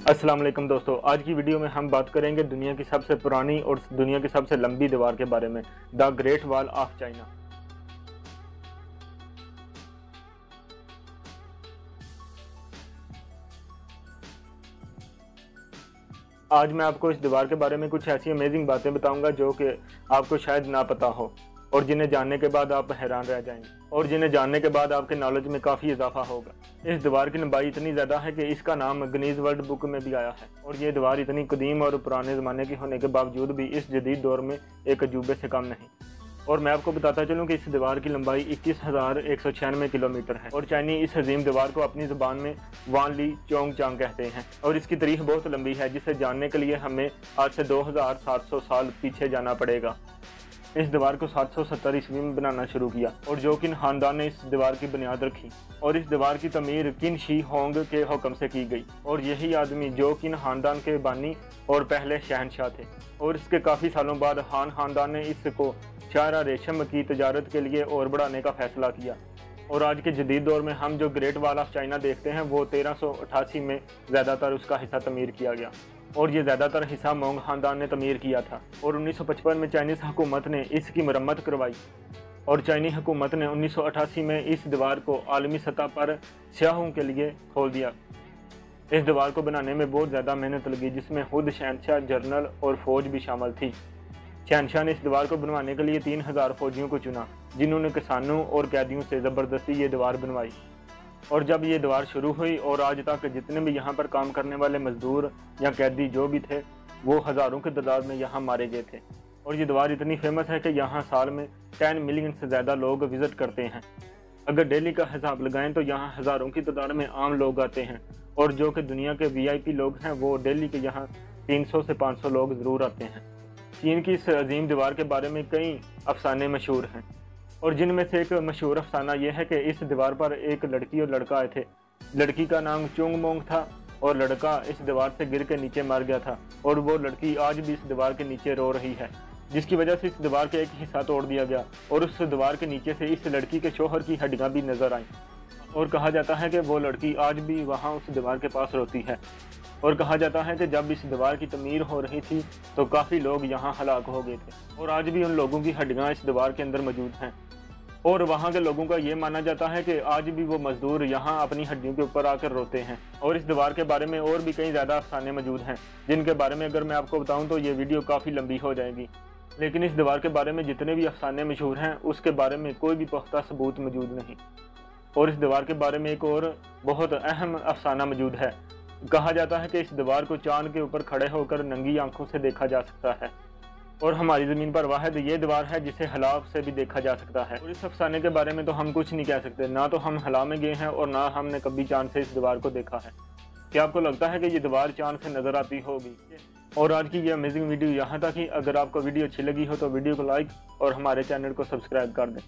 अस्सलाम वालेकुम दोस्तों, आज की वीडियो में हम बात करेंगे दुनिया की सबसे पुरानी और दुनिया की सबसे लंबी दीवार के बारे में, the great wall of China. आज मैं आपको इस दीवार के बारे में कुछ ऐसी अमेजिंग बातें बताऊंगा जो कि आपको शायद ना पता हो और जिन्हें जानने के बाद आप हैरान रह जाएंगे और जिन्हें जानने के बाद आपके नॉलेज में काफ़ी इजाफा होगा। इस दीवार की लंबाई इतनी ज़्यादा है कि इसका नाम गिनीज वर्ल्ड बुक में भी आया है और ये दीवार इतनी कदीम और पुराने ज़माने की होने के बावजूद भी इस जदीद दौर में एक अजूबे से कम नहीं। और मैं आपको बताता चलूँ कि इस दीवार की लंबाई 21,196 किलोमीटर है और चाइनी इस अजीम दीवार को अपनी ज़ुबान में वान ली चोंग चांग कहते हैं और इसकी तारीख बहुत लंबी है जिसे जानने के लिए हमें आज से 2700 साल पीछे जाना पड़ेगा। इस दीवार को 770 ईस्वी में बनाना शुरू किया और जो किन खानदान ने इस दीवार की बुनियाद रखी और इस दीवार की तमीर किन शी होंग के हुक्म से की गई और यही आदमी जो किन खानदान के बानी और पहले शहनशाह थे। और इसके काफ़ी सालों बाद हान खानदान ने इसको शाहरा रेशम की तजारत के लिए और बढ़ाने का फैसला किया और आज के जदीद दौर में हम जो ग्रेट वॉल ऑफ चाइना देखते हैं वो 1388 में ज़्यादातर उसका हिस्सा तमीर किया गया और ये ज़्यादातर हिस्सा मोंग खानदान ने तमीर किया था और 1955 में चाइनीज़ हुकूमत ने इसकी मरम्मत करवाई और चाइनी हुकूमत ने 1988 में इस दीवार को आलमी सतह पर सियाहों के लिए खोल दिया। इस दीवार को बनाने में बहुत ज़्यादा मेहनत लगी जिसमें खुद शहनशाह, जनरल और फौज भी शामिल थी। शहनशाह ने इस दीवार को बनवाने के लिए 3000 फौजियों को चुना जिन्होंने किसानों और कैदियों से ज़बरदस्ती ये दीवार बनवाई और जब ये दीवार शुरू हुई और आज तक जितने भी यहाँ पर काम करने वाले मजदूर या कैदी जो भी थे वो हज़ारों की तादाद में यहाँ मारे गए थे। और ये दीवार इतनी फेमस है कि यहाँ साल में 10 मिलियन से ज़्यादा लोग विज़िट करते हैं। अगर दिल्ली का हिसाब लगाएं तो यहाँ हज़ारों की तादाद में आम लोग आते हैं और जो कि दुनिया के VIP लोग हैं वो दिल्ली के यहाँ 300 से 500 लोग ज़रूर आते हैं। चीन की इस अजीम दीवार के बारे में कई अफसाने मशहूर हैं और जिनमें से एक मशहूर अफसाना यह है कि इस दीवार पर एक लड़की और लड़का आए थे। लड़की का नाम चुंग मोंग था और लड़का इस दीवार से गिर के नीचे मर गया था और वो लड़की आज भी इस दीवार के नीचे रो रही है जिसकी वजह से इस दीवार का एक हिस्सा तोड़ दिया गया और उस दीवार के नीचे से इस लड़की के शोहर की हड्डियां भी नजर आईं और कहा जाता है कि वो लड़की आज भी वहाँ उस दीवार के पास रोती है और कहा जाता है कि जब इस दीवार की तमीर हो रही थी तो काफ़ी लोग यहाँ हलाक हो गए थे और आज भी उन लोगों की हड्डियाँ इस दीवार के अंदर मौजूद हैं और वहाँ के लोगों का ये माना जाता है कि आज भी वो मजदूर यहाँ अपनी हड्डियों के ऊपर आकर रोते हैं। और इस दीवार के बारे में और भी कई ज़्यादा अफसाने मौजूद हैं जिनके बारे में अगर मैं आपको बताऊँ तो ये वीडियो काफ़ी लंबी हो जाएगी, लेकिन इस दीवार के बारे में जितने भी अफसाने मशहूर हैं उसके बारे में कोई भी पुख्ता सबूत मौजूद नहीं। और इस दीवार के बारे में एक और बहुत अहम अफसाना मौजूद है। कहा जाता है कि इस दीवार को चांद के ऊपर खड़े होकर नंगी आंखों से देखा जा सकता है और हमारी ज़मीन पर वाहिद ये दीवार है जिसे हलाव से भी देखा जा सकता है। और इस अफसाने के बारे में तो हम कुछ नहीं कह सकते, ना तो हम हला में गए हैं और ना हमने कभी चांद से इस दीवार को देखा है। क्या आपको लगता है कि ये दीवार चांद से नज़र आती होगी? और आज की ये अमेजिंग वीडियो यहाँ तक ही। अगर आपको वीडियो अच्छी लगी हो तो वीडियो को लाइक और हमारे चैनल को सब्सक्राइब कर दें।